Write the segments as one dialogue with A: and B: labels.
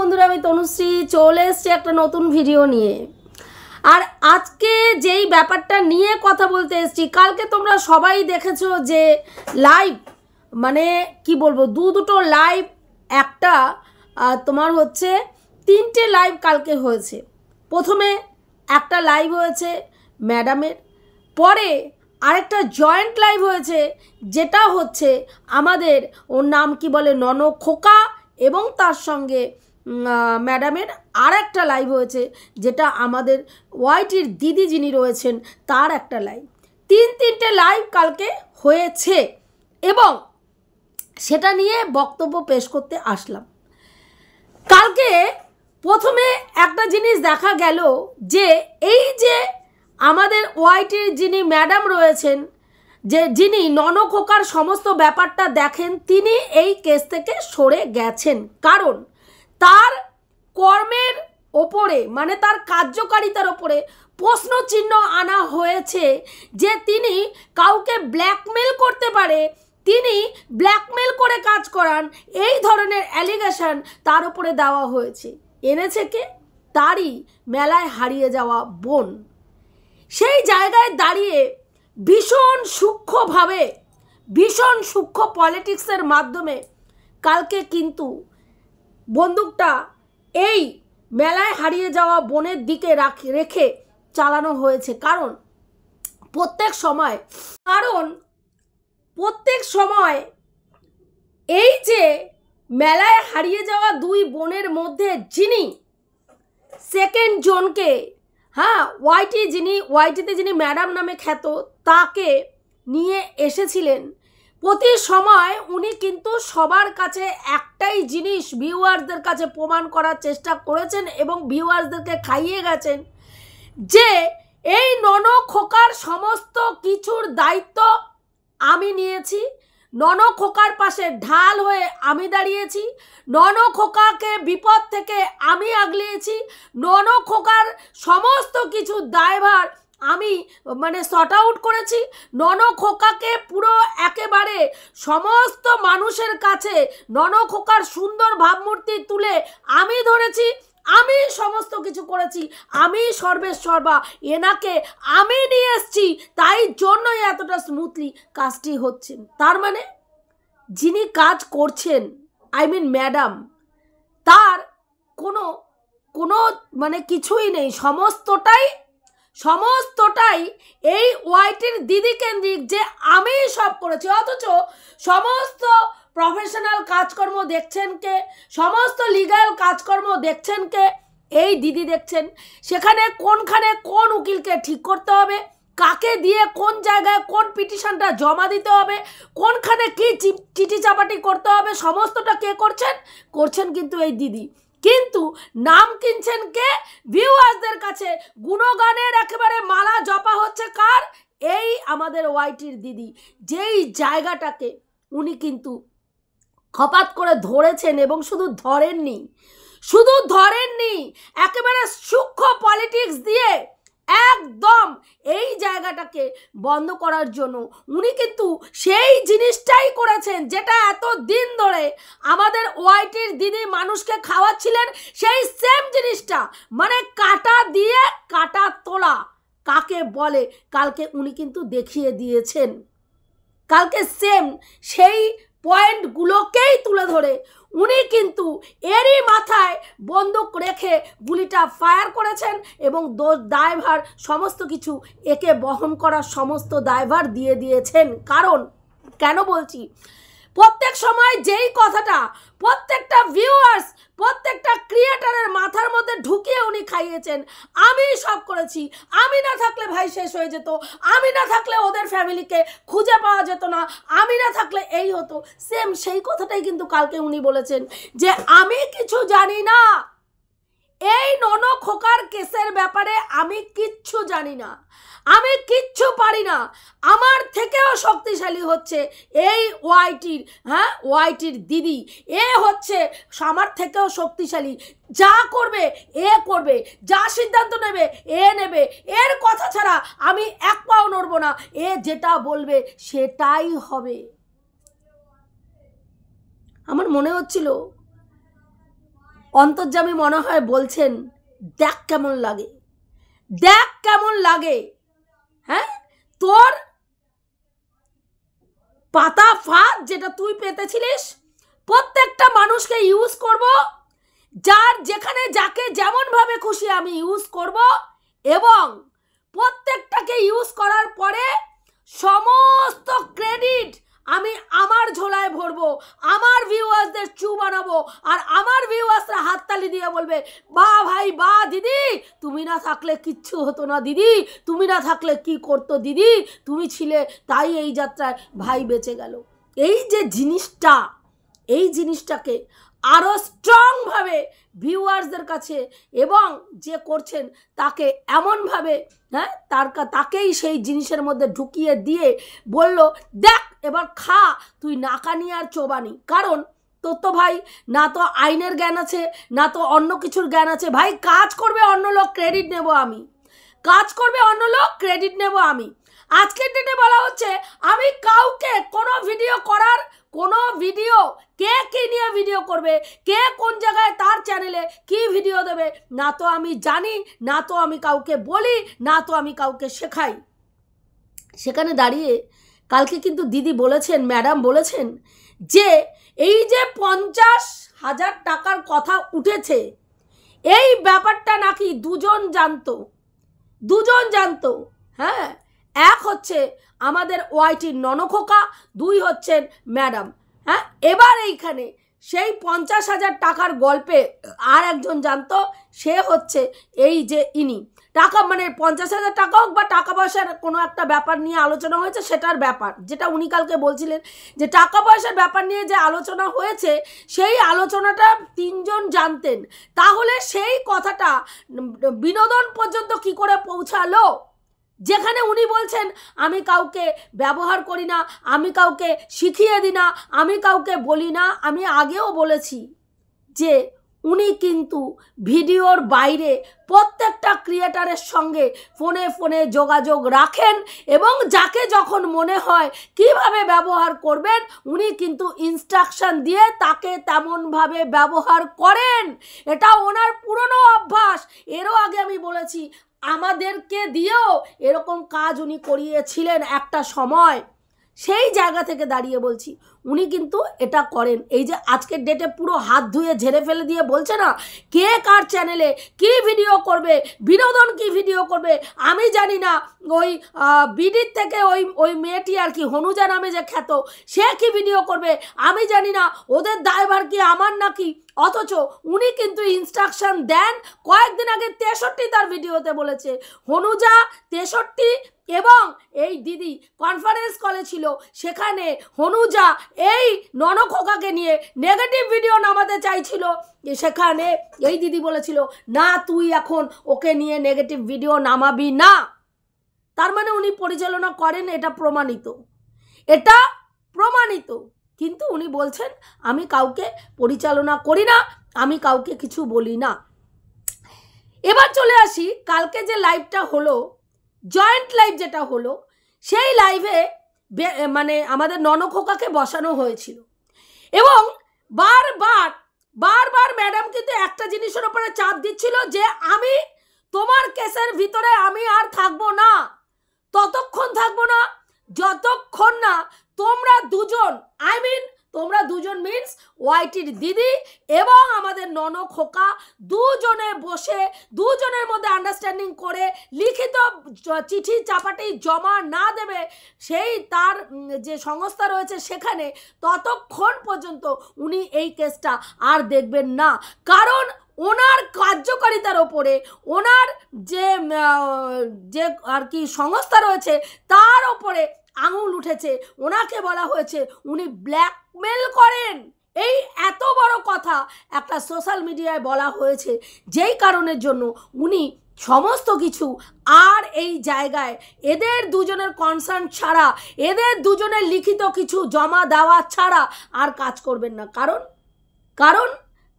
A: বন্ধুরা, আমি তনুশ্রী চলে এসেছি একটা নতুন ভিডিও নিয়ে। আর আজকে যেই ব্যাপারটা নিয়ে কথা বলতে এসেছি, কালকে তোমরা সবাই দেখেছো যে লাইভ মানে কি বলবো, দুটো লাইভ, একটা তোমার হচ্ছে তিনটে লাইভ কালকে হয়েছে। প্রথমে একটা লাইভ হয়েছে ম্যাডামের, পরে আরেকটা জয়েন্ট লাইভ হয়েছে যেটা হচ্ছে আমাদের, ওর নাম কি বলে, নন খোকা, এবং তার সঙ্গে ম্যাডামের আর একটা লাইভ হয়েছে যেটা আমাদের ওয়াইটির দিদি যিনি রয়েছেন তার একটা লাইভ। তিনটে লাইভ কালকে হয়েছে এবং সেটা নিয়ে বক্তব্য পেশ করতে আসলাম। কালকে প্রথমে একটা জিনিস দেখা গেল যে এই যে আমাদের ওয়াইটির যিনি ম্যাডাম রয়েছেন, যে যিনি ননখোকার সমস্ত ব্যাপারটা দেখেন, তিনি এই কেস থেকে সরে গেছেন। কারণ তার কর্মের ওপরে মানে তার কার্যকারিতার ওপরে প্রশ্ন চিহ্ন আনা হয়েছে যে তিনি কাউকে ব্ল্যাকমেল করতে পারে, তিনি ব্ল্যাকমেল করে কাজ করান, এই ধরনের অ্যালিগেশন তার উপরে দেওয়া হয়েছে। এনেছে কে? তারই মেলায় হারিয়ে যাওয়া বোন। সেই জায়গায় দাঁড়িয়ে ভীষণ সূক্ষ্মভাবে, ভীষণ সূক্ষ্ম পলিটিক্সের মাধ্যমে কালকে কিন্তু বন্দুকটা এই মেলায় হারিয়ে যাওয়া বোনের দিকে রেখে চালানো হয়েছে। কারণ প্রত্যেক সময় এই যে মেলায় হারিয়ে যাওয়া দুই বোনের মধ্যে যিনি সেকেন্ড জনকে, ওয়াইটিতে যিনি ম্যাডাম নামে খ্যাত, তাকে নিয়ে এসেছিলেন, প্রতি সময় উনি কিন্তু সবার কাছে একটাই জিনিস ভিউয়ার্সদের কাছে প্রমাণ করার চেষ্টা করেছেন এবং ভিউয়ার্সদেরকে খাইয়ে গেছেন যে এই ননখোকার সমস্ত কিছুর দায়িত্ব আমি নিয়েছি, ননখোকার পাশে ঢাল হয়ে আমি দাঁড়িয়েছি, ননখোকাকে বিপদ থেকে আমি আগলিয়েছি, ননখোকার সমস্ত কিছু দায়ভার আমি সর্ট আউট করেছি, ননখোকাকে পুরো একেবারে সমস্ত মানুষের কাছে ননখোকার সুন্দর ভাবমূর্তি তুলে আমি ধরেছি, আমি সমস্ত কিছু করেছি, আমি সর্বেসর্বা, এনাকে আমি নিয়ে এসছি, তাই জন্যই এতটা স্মুথলি কাজটি হচ্ছেন। তার মানে যিনি কাজ করছেন, ম্যাডাম, তার কোনো কিছুই নেই, সমস্তটাই এই ওয়াইটির দিদি কেন্দ্রিক, যে আমি সব করেছি। অথচ সমস্ত প্রফেশনাল কাজকর্ম দেখছেন কে, সমস্ত লিগ্যাল কাজকর্ম দেখছেন কে? এই দিদি দেখছেন। সেখানে কোনখানে কোন উকিলকে ঠিক করতে হবে, কাকে দিয়ে কোন জায়গায় কোন পিটিশনটা জমা দিতে হবে, কোনখানে কি চিঠি চাপাটি করতে হবে, সমস্তটা কে করছেন কিন্তু এই দিদি। কিন্তু নাম কিনছেন কে? ভিউয়ার্সদের কাছে গুণগানের একেবারে মালা জপা হচ্ছে কার? এই আমাদের ওয়াইটির দিদি। যেই জায়গাটাকে উনি কিন্তু খপাত করে ধরেছেন, এবং শুধু ধরেননি, একেবারে সূক্ষ্ম পলিটিক্স দিয়ে একদম এই জায়গাটাকে বন্ধ করার জন্য উনি কিন্তু সেই জিনিসটাই করেছেন যেটা এত দিন ধরে আমাদের ওয়াইটির দিদি মানুষকে খাওয়াচ্ছিলেন। সেই সেম জিনিসটা, কাটা দিয়ে কাটা তোলা কাকে বলে, কালকে উনি কিন্তু দেখিয়ে দিয়েছেন। কালকে সেম সেই পয়েন্টগুলোকেই তুলে ধরে উনি কিন্তু এরই মাথায় বন্দুক রেখে গুলিটা ফায়ার করেছেন এবং দায়ভার সমস্ত কিছু একে বহন করার সমস্ত দায়ভার দিয়ে দিয়েছেন। কারণ কেন বলছি, প্রত্যেক সময় যেই কথাটা প্রত্যেকটা ভিউয়ার্স, প্রত্যেকটা ক্রিয়েটারের মাথার মধ্যে ঢুকিয়ে উনি খাইয়েছেন, আমি সব করেছি, আমি না থাকলে ভাই শেষ হয়ে যেত, আমি না থাকলে ওদের ফ্যামিলিকে খুঁজে পাওয়া যেত না, আমি না থাকলে এই হতো। সেম সেই কথাটাই কিন্তু কালকে উনি বলেছেন যে আমি কিছু জানি না, এই ননখোকার কেসের ব্যাপারে আমি কিচ্ছু জানি না, আমি কিচ্ছু পারি না, আমার থেকেও শক্তিশালী হচ্ছে এই ওয়াইটির দিদি, এ হচ্ছে আমার থেকেও শক্তিশালী, যা করবে এ করবে, যা সিদ্ধান্ত নেবে এ নেবে, এর কথা ছাড়া আমি এক পাও নড়ব না, এ যেটা বলবে সেটাই হবে। আমার মনে হচ্ছিল অন্তর্যামী মনে হয় বলছেন দেখ কেমন লাগে, দেখ কেমন লাগে, হ্যাঁ তোর পাতা ফাঁদ যেটা তুই পেতেছিলিস প্রত্যেকটা মানুষকে ইউজ করব, যার যেখানে যাকে যেমন ভাবে খুশি আমি ইউজ করব, এবং প্রত্যেকটাকে ইউজ করার পরে সমস্ত ক্রেডিট আমি আমার ঝোলায় ভরবো, আমার ভিউয়ার্সদের চু বানাবো, আর আমার ভিউয়ার্সরা হাততালি দিয়ে বলবে বা ভাই বা দিদি, তুমি না থাকলে কিচ্ছু হতো না দিদি, তুমি না থাকলে কি করতো দিদি, তুমি ছিলে তাই এই যাত্রায় ভাই বেঁচে গেল। এই যে জিনিসটা, এই জিনিসটাকে আরও স্ট্রংভাবে ভিউয়ার্সদের কাছে এবং যে করছেন তাকে এমনভাবে, হ্যাঁ তাকেই সেই জিনিসের মধ্যে ঢুকিয়ে দিয়ে বলল দেখ এবার খা তুই নাকানি আর চোবানি। কারণ তোর তো ভাই না তো আইনের জ্ঞান আছে, না তো অন্য কিছুর জ্ঞান আছে। ভাই কাজ করবে অন্য লোক, ক্রেডিট নেব আমি, কাজ করবে অন্য লোক, ক্রেডিট নেব আমি। আজকের ডেটে বলা হচ্ছে আমি কাউকে কোনো ভিডিও করার, কোনো ভিডিও কে কী নিয়ে ভিডিও করবে, কে কোন জায়গায় তার চ্যানেলে কি ভিডিও দেবে, না তো আমি জানি, না তো আমি কাউকে বলি, না তো আমি কাউকে শেখাই। সেখানে দাঁড়িয়ে কালকে কিন্তু দিদি বলেছেন, ম্যাডাম বলেছেন যে এই যে 50,000 টাকার কথা উঠেছে, এই ব্যাপারটা নাকি দুজন জানতো। হ্যাঁ, এক হচ্ছে আমাদের ওয়াইটির ননখোকা, দুই হচ্ছেন ম্যাডাম। হ্যাঁ, এবার এইখানে সেই 50,000 টাকার গল্পে আর একজন জানতো, সে হচ্ছে এই যে ইনি। টাকা মানে 50,000 টাকা হোক বা টাকা পয়সার কোনো একটা ব্যাপার নিয়ে আলোচনা হয়েছে, সেটার ব্যাপার যেটা উনি কালকে বলছিলেন যে টাকা পয়সার ব্যাপার নিয়ে যে আলোচনা হয়েছে, সেই আলোচনাটা 3 জন জানতেন। তাহলে সেই কথাটা বিনোদন পর্যন্ত কি করে পৌঁছালো, যেখানে উনি বলছেন আমি কাউকে ব্যবহার করি না, আমি কাউকে শিখিয়ে দিই না, আমি কাউকে বলি না। আমি আগেও বলেছি যে উনি কিন্তু ভিডিওর বাইরে প্রত্যেকটা ক্রিয়েটারের সঙ্গে ফোনে ফোনে যোগাযোগ রাখেন, এবং যাকে যখন মনে হয় কিভাবে ব্যবহার করবেন উনি কিন্তু ইনস্ট্রাকশন দিয়ে তাকে তেমনভাবে ব্যবহার করেন। এটা ওনার পুরনো অভ্যাস। এরও আগে আমি বলেছি আমাদেরকে দিয়েও এরকম কাজ উনি করিয়েছিলেন একটা সময়। সেই জায়গা থেকে দাঁড়িয়ে বলছি উনি কিন্তু এটা করেন। এই যে আজকের ডেটে পুরো হাত ধুয়ে ঝেড়ে ফেলে দিয়ে বলছে না কে কার চ্যানেলে কি ভিডিও করবে, বিনোদন কি ভিডিও করবে আমি জানি না। ওই বিডির থেকে ওই মেয়েটি আর কি হনুজা নামে যে খ্যাত, সে কি ভিডিও করবে আমি জানি না, ওদের দায়ভার কি আমার নাকি। অথচ উনি কিন্তু ইনস্ট্রাকশন দেন। কয়েকদিন আগে 63 তার ভিডিওতে বলেছে হনুজা 63, এবং এই দিদি কনফারেন্স কলে ছিল, সেখানে হনুজা এই ননখোকাকে নিয়ে নেগেটিভ ভিডিও নামাতে চাইছিল, সেখানে এই দিদি বলেছিল না তুই এখন ওকে নিয়ে নেগেটিভ ভিডিও নামাবি না। তার মানে উনি পরিচালনা করেন, এটা প্রমাণিত, এটা প্রমাণিত। কিন্তু উনি বলছেন আমি কাউকে পরিচালনা করি না, আমি কাউকে কিছু বলি না। এবার চলে আসি কালকে যে লাইভটা হলো, জয়েন্ট লাইভ যেটা হলো, সেই লাইভে মানে আমাদের ননখোকাকে বসানো হয়েছিল, এবং বারবার ম্যাডাম কিন্তু একটা জিনিসের উপরে চাপ দিচ্ছিল যে আমি তোমার কেসের ভিতরে আমি আর থাকবো না, ততক্ষণ থাকবো না যতক্ষণ না তোমরা দুজন, তোমরা দুজন মিন্স ওয়াইটির দিদি এবং আমাদের ননখোকা দুজনে বসে দুজনের মধ্যে আন্ডারস্ট্যান্ডিং করে লিখিত চিঠি চাপাটি জমা না দেবে সেই তার যে সংস্থা রয়েছে সেখানে, ততক্ষণ পর্যন্ত উনি এই কেসটা আর দেখবেন না। কারণ ওনার কার্যকারিতার ওপরে, ওনার যে আর কি সংস্থা রয়েছে তার ওপরে আঙুল উঠেছে। ওনাকে বলা হয়েছে উনি ব্ল্যাকমেল করেন। এই এত বড় কথা একটা সোশ্যাল মিডিয়ায় বলা হয়েছে, যেই কারণের জন্য উনি সমস্ত কিছু আর এই জায়গায় এদের দুজনের কনসার্ন ছাড়া, এদের দুজনের লিখিত কিছু জমা দেওয়া ছাড়া আর কাজ করবেন না।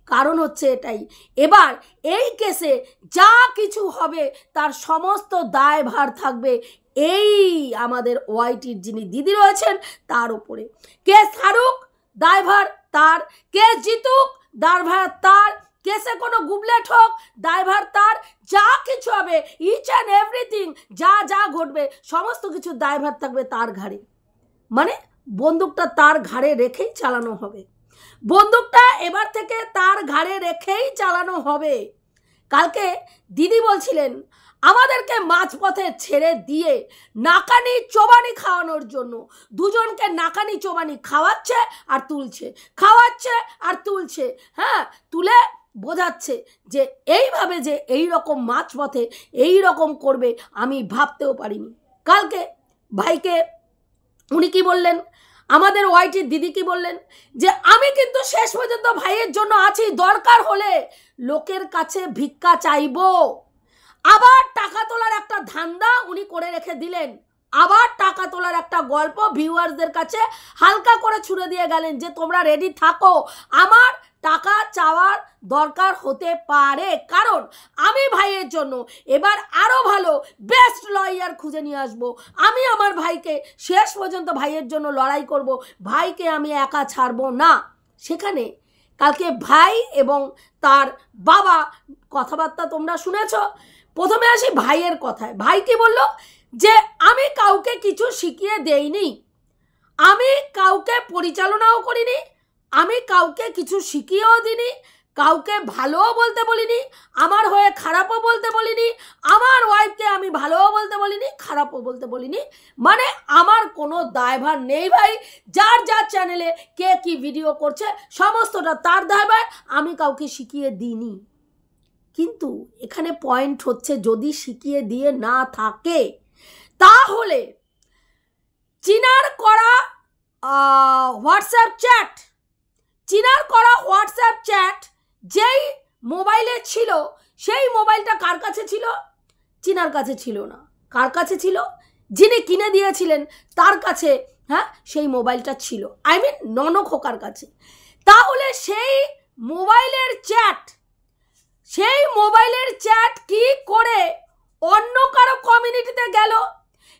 A: কারণ হচ্ছে এটাই, এবার এই কেসে যা কিছু হবে তার সমস্ত দায়ভার থাকবে এই আমাদের ওয়াইটির যিনি দিদি রয়েছেন তার উপরে। কেস হারুক দায়ভার তার, কেস জিতুক দায়ভার তার, কেসে কোনো গুবলেট হোক দায়ভার তার, যা কিছু হবে ইচ অ্যান্ড এভরিথিং যা যা ঘটবে সমস্ত কিছু দায়ভার থাকবে তার ঘাড়ে। মানে বন্দুকটা তার ঘাড়ে রেখেই চালানো হবে, বন্দুকটা এবার থেকে তার ঘাড়ে রেখেই চালানো হবে। কালকে দিদি বলছিলেন আমাদেরকে মাঝপথে ছেড়ে দিয়ে নাকানি চোবানি খাওয়ানোর জন্য, দুজনকে নাকানি চোবানি খাওয়াচ্ছে আর তুলছে, খাওয়াচ্ছে আর তুলছে, হ্যাঁ তুলে বোঝাচ্ছে যে এইভাবে যে এই রকম মাঝপথে এই রকম করবে আমি ভাবতেও পারিনি। কালকে ভাইকে উনি কি বললেন, আমাদের ওয়াইটির দিদি কি বললেন যে আমি কিন্তু শেষ পর্যন্ত ভাইয়ের জন্য আছি, দরকার হলে লোকের কাছে ভিক্ষা চাইবো। আবার টাকা তোলার একটা ধান্দা উনি করে রেখে দিলেন, আবার টাকা তোলার একটা গল্প ভিউয়ার্সদের কাছে হালকা করে ছুড়ে দিয়ে গেলেন যে তোমরা রেডি থাকো, আমার টাকা চাওয়ার দরকার হতে পারে, কারণ আমি ভাইয়ের জন্য এবার আরও ভালো বেস্ট লয়ার খুঁজে নিয়ে আসবো, আমি আমার ভাইকে শেষ পর্যন্ত ভাইয়ের জন্য লড়াই করব, ভাইকে আমি একা ছাড়বো না। সেখানে কালকে ভাই এবং তার বাবা কথাবার্তা তোমরা শুনেছ। প্রথমে আসি ভাইয়ের কথায়। ভাই কি বলল যে আমি কাউকে কিছু শিখিয়ে দেইনি, আমি কাউকে পরিচালনাও করিনি, আমি কাউকে কিছু শিখিয়েও দিইনি, কাউকে ভালোও বলতে বলিনি, আমার হয়ে খারাপও বলতে বলিনি, আমার ওয়াইফকে আমি ভালোও বলতে বলিনি, খারাপও বলতে বলিনি। মানে আমার কোনো দায়ভার নেই ভাই, যার যার চ্যানেলে কে কি ভিডিও করছে সমস্তটা তার দায়ভার, আমি কাউকে শিখিয়ে দিইনি। কিন্তু এখানে পয়েন্ট হচ্ছে যদি শিখিয়ে দিয়ে না থাকে তাহলে চীনার করা হোয়াটসঅ্যাপ চ্যাট, চীনার করা হোয়াটসঅ্যাপ চ্যাট যেই মোবাইলে ছিল সেই মোবাইলটা কার কাছে ছিল? চীনার কাছে ছিল না। কার কাছে ছিল? যিনি কিনে দিয়েছিলেন তার কাছে, হ্যাঁ সেই মোবাইলটা ছিল, আই মিন ননক খোকার কাছে। তাহলে সেই মোবাইলের চ্যাট কি করে অন্য কারো কমিউনিটিতে গেল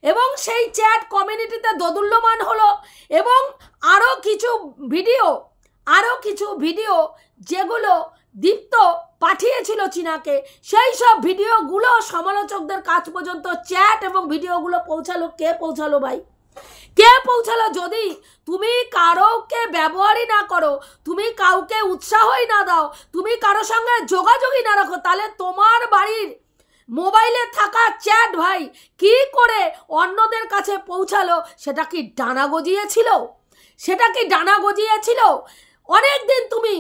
A: এবং সেই চ্যাট কমিউনিটিতে দোদুল্যমান হলো এবং আরও কিছু ভিডিও যেগুলো দীপ্ত পাঠিয়েছিল চীনাকে, সেই সব ভিডিওগুলো সমালোচকদের কাছ পর্যন্ত চ্যাট এবং ভিডিওগুলো পৌঁছালো। কে পৌঁছালো ভাই? কে পৌঁছালো? যদি তুমি কারোকে ব্যবহারই না করো, তুমি কাউকে উৎসাহই না দাও, তুমি কারোর সঙ্গে যোগাযোগই না রাখো, তাহলে তোমার বাড়ির মোবাইলে থাকা চ্যাট ভাই কি করে অন্যদের কাছে পৌঁছালো? সেটা কি ডানা গজিয়েছিল? অনেক দিন তুমি,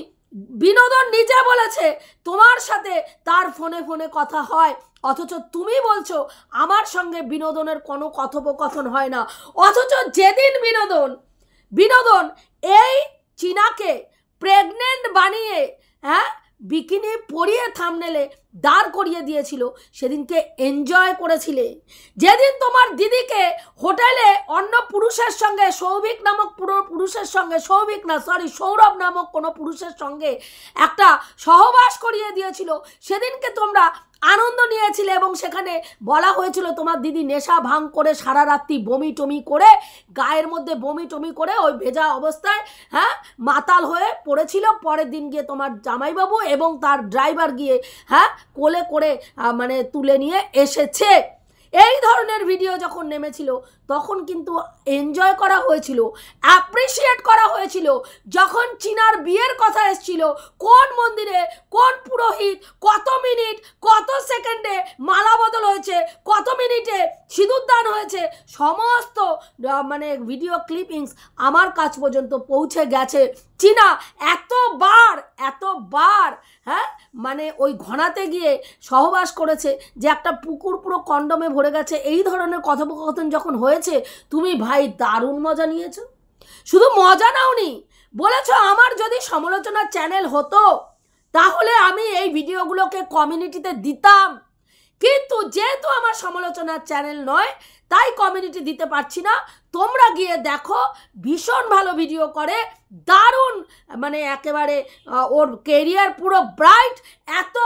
A: বিনোদন নিজে বলেছে তোমার সাথে তার ফোনে কথা হয়, অথচ তুমি বলছো আমার সঙ্গে বিনোদনের কোনো কথোপকথন হয় না। অথচ যেদিন বিনোদন এই চীনাকে প্রেগনেন্ট বানিয়ে, হ্যাঁ বিকিনি পরিয়ে থাম্বনেলে দাঁড় করিয়ে দিয়েছিল, সেদিনকে এনজয় করেছিলে। যেদিন তোমার দিদিকে হোটেলে অন্য পুরুষের সঙ্গে, সৌরভ নামক কোনো পুরুষের সঙ্গে একটা সহবাস করিয়ে দিয়েছিল, সেদিনকে তোমরা আনন্দ নিয়েছিলে এবং সেখানে বলা হয়েছিল তোমার দিদি নেশা ভাঙ করে সারা রাত্রি বমি টমি করে, গায়ের মধ্যে বমি টমি করে ওই ভেজা অবস্থায়, হ্যাঁ মাতাল হয়ে পড়েছিল। পরের দিন গিয়ে তোমার জামাইবাবু এবং তার ড্রাইভার গিয়ে, হ্যাঁ কোলে করে মানে তুলে নিয়ে এসেছে। এই ধরনের ভিডিও যখন নেমেছিল তখন কিন্তু এনজয় করা হয়েছিল, অ্যাপ্রিসিয়েট করা হয়েছিল। যখন চীনার বিয়ের কথা এসেছিল, কোন মন্দিরে কোন পুরোহিত কত মিনিট কত সেকেন্ডে মালা বদল হয়েছে, কত মিনিটে সিঁদুরদান হয়েছে, সমস্ত মানে ভিডিও ক্লিপিংস আমার কাছ পর্যন্ত পৌঁছে গেছে। চীনা এতবার হ্যাঁ মানে ওই ঘনাতে গিয়ে সহবাস করেছে যে একটা পুকুর পুরো কন্ডমে ভরে গেছে। এই ধরনের কথোপকথন যখন হয়েছে, তুমি ভাই দারুণ মজা নিয়েছো। শুধু মজা নাওনি, বলেছো আমার যদি সমালোচনার চ্যানেল হতো তাহলে আমি এই ভিডিওগুলোকে কমিউনিটিতে দিতাম, কিন্তু যেহেতু আমার সমালোচনার চ্যানেল নয় তাই কমিউনিটি দিতে পারছি না। তোমরা গিয়ে দেখো, ভীষণ ভালো ভিডিও করে, দারুণ মানে একেবারে ওর কেরিয়ার পুরো ব্রাইট, এত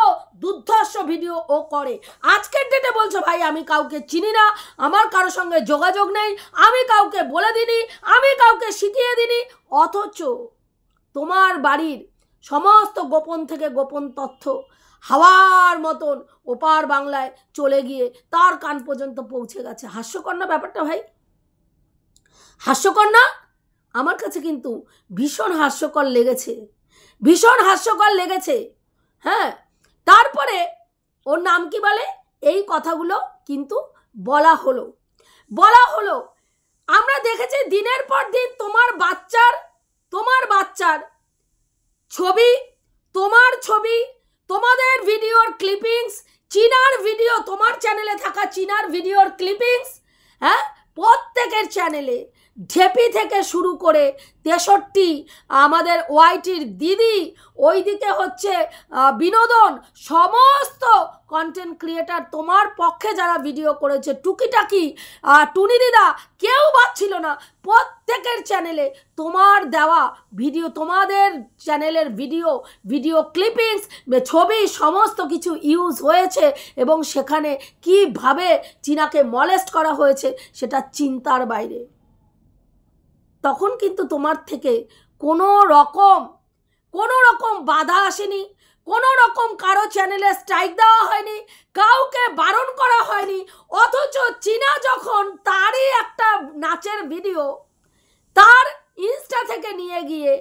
A: দুর্ধর্ষ ভিডিও ও করে। আজকের ডেটে বলছো ভাই আমি কাউকে চিনি না, আমার কারোর সঙ্গে যোগাযোগ নেই, আমি কাউকে বলে দিইনি, আমি কাউকে শিখিয়ে দিইনি, অথচ তোমার বাড়ির সমস্ত গোপন থেকে গোপন তথ্য হাওয়ার মতন ওপার বাংলায় চলে গিয়ে তার কান পর্যন্ত পৌঁছে গেছে। হাস্যকর না ব্যাপারটা ভাই? হাস্যকর না? আমার কাছে কিন্তু ভীষণ হাস্যকর লেগেছে, ভীষণ হাস্যকর লেগেছে। হ্যাঁ, তারপরে ওর নাম কি বলে, এই কথাগুলো কিন্তু বলা হলো। আমরা দেখেছি দিনের পর দিন তোমার বাচ্চার ছবি, তোমাদের ভিডিওর ক্লিপিংস, চীনার ভিডিও, তোমার চ্যানেলে থাকা চীনার ভিডিওর ক্লিপিংস, হ্যাঁ, প্রত্যেকের চ্যানেলে ঢেপি থেকে শুরু করে 63 আমাদের ওয়াইটির দিদি, ওইদিকে হচ্ছে বিনোদন, সমস্ত কন্টেন্ট ক্রিয়েটার তোমার পক্ষে যারা ভিডিও করেছে, টুকিটাকি টুনি দিদা, কেউ বাদ ছিল না। প্রত্যেকের চ্যানেলে তোমার দেওয়া ভিডিও, তোমাদের চ্যানেলের ভিডিও ক্লিপিংস, ছবি, সমস্ত কিছু ইউজ হয়েছে এবং সেখানে কিভাবে চীনাকে মলেস্ট করা হয়েছে সেটা চিন্তার বাইরে। তখন কিন্তু তোমার থেকে কোনো রকম বাধা আসেনি, কোনো রকম কারো চ্যানেলে স্ট্রাইক দেওয়া হয়নি, কাউকে বারণ করা হয়নি। অথচ চীনা যখন তারই একটা নাচের ভিডিও তার ইনস্টা থেকে নিয়ে গিয়ে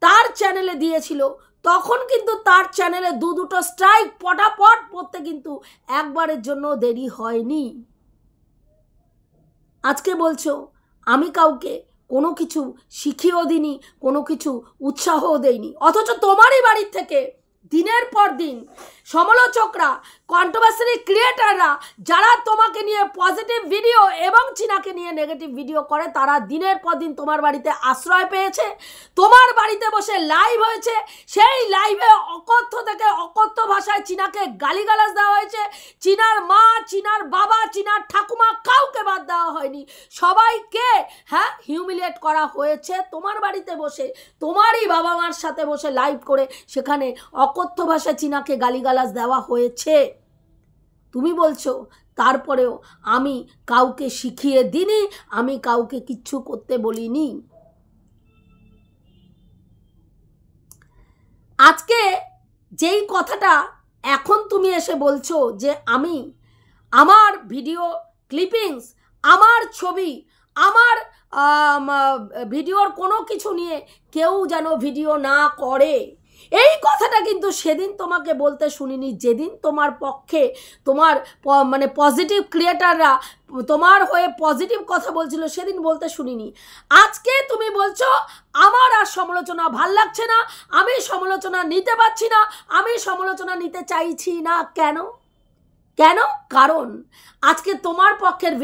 A: তার চ্যানেলে দিয়েছিল, তখন কিন্তু তার চ্যানেলে দুটো স্ট্রাইক পটাপট পড়তে কিন্তু একবারের জন্য দেরি হয়নি। আজকে বলছো আমি কাউকে কোনো কিছু শিখিয়েও দিইনি, কোনো কিছু উৎসাহও দেইনি, অথচ তোমারই বাড়ির থেকে দিনের পর দিন সমালোচকরা, কন্ট্রোভার্সি ক্রিয়েটাররা যারা তোমাকে নিয়ে পজিটিভ ভিডিও এবং চীনাকে নিয়ে নেগেটিভ ভিডিও করে, তারা দিনের পর দিন তোমার বাড়িতে আশ্রয় পেয়েছে, তোমার বাড়িতে বসে লাইভ হয়েছে। সেই লাইভে অকথ্য থেকে অকথ্য ভাষায় চীনাকে গালিগালাজ দেওয়া হয়েছে। চীনার মা, চীনার বাবা, চীনার ঠাকুমা, কাউকে বাদ দেওয়া হয়নি, সবাইকে হিউমিলিয়েট করা হয়েছে তোমার বাড়িতে বসে, তোমারই বাবা মার সাথে বসে লাইভ করে সেখানে অকথ্য ভাষায় চীনাকে গালিগালাজ দেওয়া হয়েছে। তুমি বলছো তারপরেও আমি কাউকে শিখিয়ে দিইনি, আমি কাউকে কিচ্ছু করতে বলিনি। আজকে যেই কথাটা এখন তুমি এসে বলছো যে আমি আমার ভিডিও ক্লিপিংস, আমার ছবি, আমার ভিডিওর কোনো কিছু নিয়ে কেউ যেন ভিডিও না করে, এই কথাটা কিন্তু সেদিন তোমাকে বলতে শুনিনি। যেদিন তোমার পক্ষে তোমার মানে পজিটিভ ক্রিয়েটাররা তোমার হয়ে পজিটিভ কথা বলছিল, সেদিন বলতে শুনিনি। আজকে তুমি বলছো আমার আর সমালোচনা ভাল লাগছে না, আমি সমালোচনা নিতে পারছি না, আমি সমালোচনা নিতে চাইছি না। কেন? কারণ আজকে তোমার পক্ষের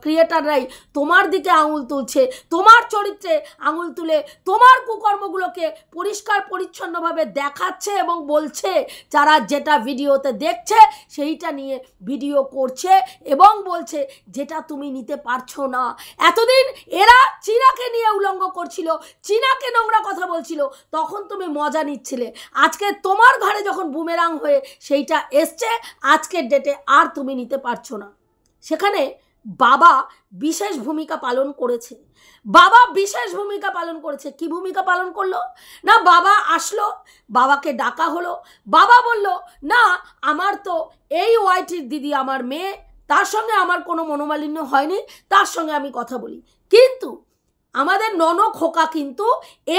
A: ক্রিয়েটাররাই তোমার দিকে আঙুল তুলছে, তোমার চরিত্রে আঙুল তুলে তোমার কুকর্মগুলোকে পরিষ্কার পরিচ্ছন্নভাবে দেখাচ্ছে এবং বলছে যারা যেটা ভিডিওতে দেখছে সেইটা নিয়ে ভিডিও করছে এবং বলছে যেটা তুমি নিতে পারছো না। এতদিন এরা চীনাকে নিয়ে উলঙ্গ করছিল, চীনাকে নোংরা কথা বলছিল, তখন তুমি মজা নিচ্ছিলে। আজকে তোমার ঘরে যখন বুমেরাং হয়ে সেইটা এসছে, আজকের ডেটে আর তুমি নিতে পারছো না। সেখানে বাবা বিশেষ ভূমিকা পালন করেছে, কি ভূমিকা পালন করলো না, বাবা আসলো, বাবাকে ডাকা হলো, বাবা বলল না আমার তো এই ওয়াইটির দিদি আমার মেয়ে, তার সঙ্গে আমার কোনো মনোমালিন্য হয়নি, তার সঙ্গে আমি কথা বলি। কিন্তু আমাদের খোকা কিন্তু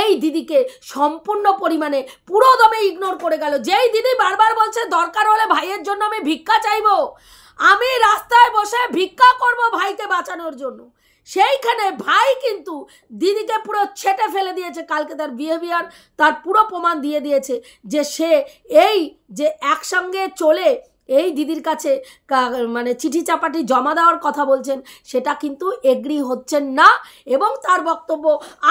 A: এই দিদিকে সম্পূর্ণ পরিমাণে পুরো দমে ইগনোর করে গেল। যেই দিদি বারবার বলছে দরকার হলে ভাইয়ের জন্য আমি ভিক্ষা চাইবো, আমি রাস্তায় বসে ভিক্ষা করব ভাইকে বাঁচানোর জন্য, সেইখানে ভাই কিন্তু দিদিকে পুরো ছেটে ফেলে দিয়েছে। কালকে তার বিহেভিয়ার তার পুরো প্রমাণ দিয়ে দিয়েছে যে সে এই যে একসঙ্গে চলে এই দিদির কাছে মানে চিঠি চাপাটি জমা দেওয়ার কথা বলছেন, সেটা কিন্তু এগ্রি হচ্ছেন না। এবং তার বক্তব্য,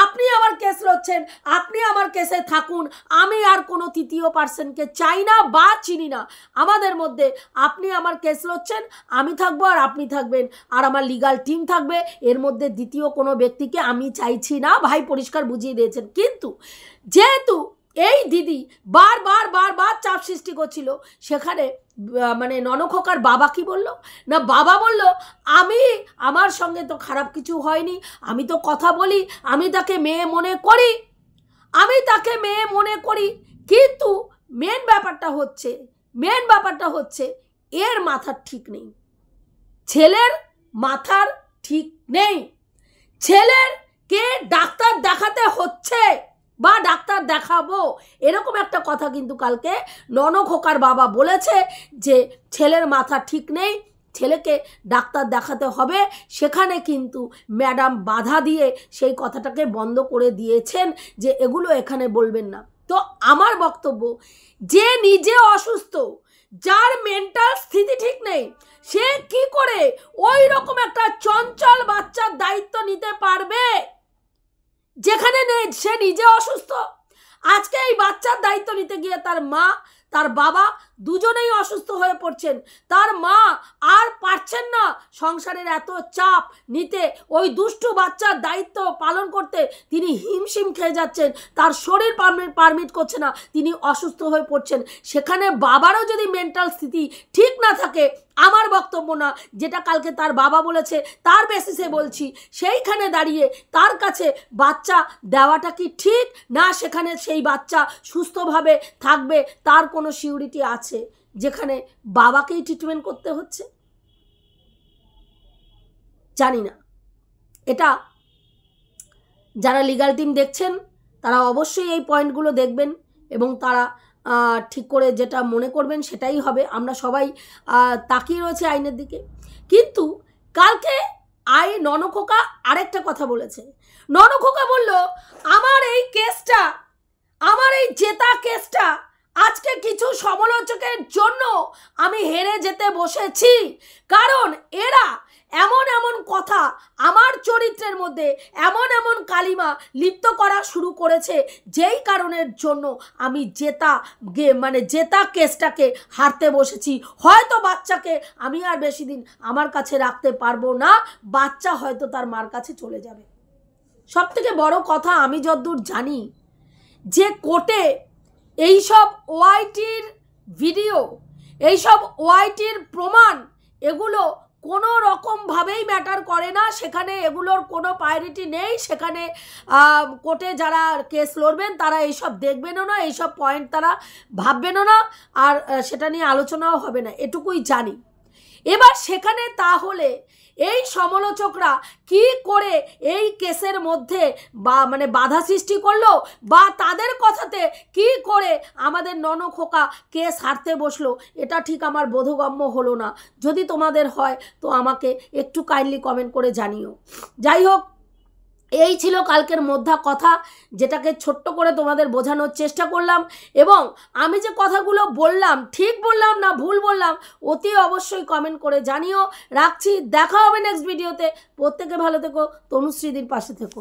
A: আপনি আমার কেস লড়ছেন, আপনি আমার কেসে থাকুন, আমি আর কোনো তৃতীয় পার্সনকে চাই না বা চিনি না। আমাদের মধ্যে আপনি আমার কেস লড়ছেন, আমি থাকবো আর আপনি থাকবেন, আর আমার লিগাল টিম থাকবে, এর মধ্যে দ্বিতীয় কোনো ব্যক্তিকে আমি চাইছি না, ভাই পরিষ্কার বুঝিয়ে দিয়েছেন। কিন্তু যেহেতু এই দিদি বারবার চাপ সৃষ্টি করছিল, সেখানে মানে ননখোকার বাবা কি বলল না, বাবা বলল আমার সঙ্গে তো খারাপ কিছু হয়নি, আমি তো কথা বলি, আমি তাকে মেয়ে মনে করি, কিন্তু মেন ব্যাপারটা হচ্ছে এর মাথার ঠিক নেই, ছেলের মাথার ঠিক নেই। ছেলেরকে ডাক্তার দেখাতে হচ্ছে বা ডাক্তার দেখাবো, এরকম একটা কথা কিন্তু কালকে ননখোকার বাবা বলেছে যে ছেলের মাথা ঠিক নেই, ছেলেকে ডাক্তার দেখাতে হবে। সেখানে কিন্তু ম্যাডাম বাধা দিয়ে সেই কথাটাকে বন্ধ করে দিয়েছেন যে এগুলো এখানে বলবেন না। তো আমার বক্তব্য, যে নিজে অসুস্থ, যার মেন্টাল স্থিতি ঠিক নেই, সে কি করে ওই রকম একটা চঞ্চল বাচ্চার দায়িত্ব নিতে পারবে যেখানে সে নিজে অসুস্থ? আজকে এই বাচ্চার দায়িত্ব নিতে গিয়ে তার মা, তার বাবা দুজনেই অসুস্থ হয়ে পড়ছেন। তার মা আর পারছেন না সংসারের এত চাপ নিতে, ওই দুষ্টু বাচ্চার দায়িত্ব পালন করতে তিনি হিমশিম খেয়ে যাচ্ছেন, তার শরীর পারমিট করছে না, তিনি অসুস্থ হয়ে পড়ছেন। সেখানে বাবারও যদি মেন্টাল স্থিতি ঠিক না থাকে, আমার বক্তব্য না, যেটা কালকে তার বাবা বলেছে তার বেসিসে বলছি, সেইখানে দাঁড়িয়ে তার কাছে বাচ্চা দেওয়াটা কি ঠিক না? সেখানে সেই বাচ্চা সুস্থভাবে থাকবে তার কোনো সিউরিটি আছে যেখানে বাবাকেই ট্রিটমেন্ট করতে হচ্ছে? জানি না। এটা যারা লিগ্যাল টিম দেখছেন তারা অবশ্যই এই পয়েন্টগুলো দেখবেন এবং তারা ঠিক করে যেটা মনে করবেন সেটাই হবে। আমরা সবাই তাকিয়ে রয়েছে আইনের দিকে। কিন্তু কালকে ননখোকা আরেকটা কথা বলেছে। ননখোকা বলল, আমার এই কেসটা, আমার এই জেতা কেসটা আজকে কিছু সমালোচকের জন্য আমি হেরে যেতে বসেছি, কারণ এরা এমন এমন কথা আমার চরিত্রের মধ্যে, এমন এমন কালিমা লিপ্ত করা শুরু করেছে, যেই কারণের জন্য আমি জেতা কেসটাকে হারতে বসেছি। হয়তো বাচ্চাকে আমি আর বেশি দিন আমার কাছে রাখতে পারবো না, বাচ্চা হয়তো তার মার কাছে চলে যাবে। সব থেকে বড় কথা, আমি যতদূর জানি যে কোর্টে এইসব ওআইটির ভিডিও, এইসব ওআইটির প্রমাণ, এগুলো কোনো রকমভাবেই ম্যাটার করে না। সেখানে এগুলোর কোনো প্রায়োরিটি নেই। সেখানে কোর্টে যারা কেস লড়বেন তারা এইসব দেখবেনও না, এইসব পয়েন্ট তারা ভাববেনও না, আর সেটা নিয়ে আলোচনাও হবে না, এটুকুই জানি। এবার সেখানে তাহলে এই সমালোচকরা কি করে এই কেসের মধ্যে বাধা সৃষ্টি করলো, বা তাদের কথাতে কি করে আমাদের ননখোকা কেস হারতে বসলো, এটা ঠিক আমার বোধগম্য হলো না। যদি তোমাদের হয় তো আমাকে একটু কাইন্ডলি কমেন্ট করে জানিও। যাই হোক, এই ছিল কালকের মধ্যা কথা, যেটাকে ছোট্ট করে তোমাদের বোঝানোর চেষ্টা করলাম। এবং আমি যে কথাগুলো বললাম, ঠিক বললাম না ভুল বললাম, অতি অবশ্যই কমেন্ট করে জানিও। রাখছি, দেখা হবে নেক্সট ভিডিওতে। প্রত্যেকে ভালো থেকো, তনুশ্রীদির পাশে থেকো।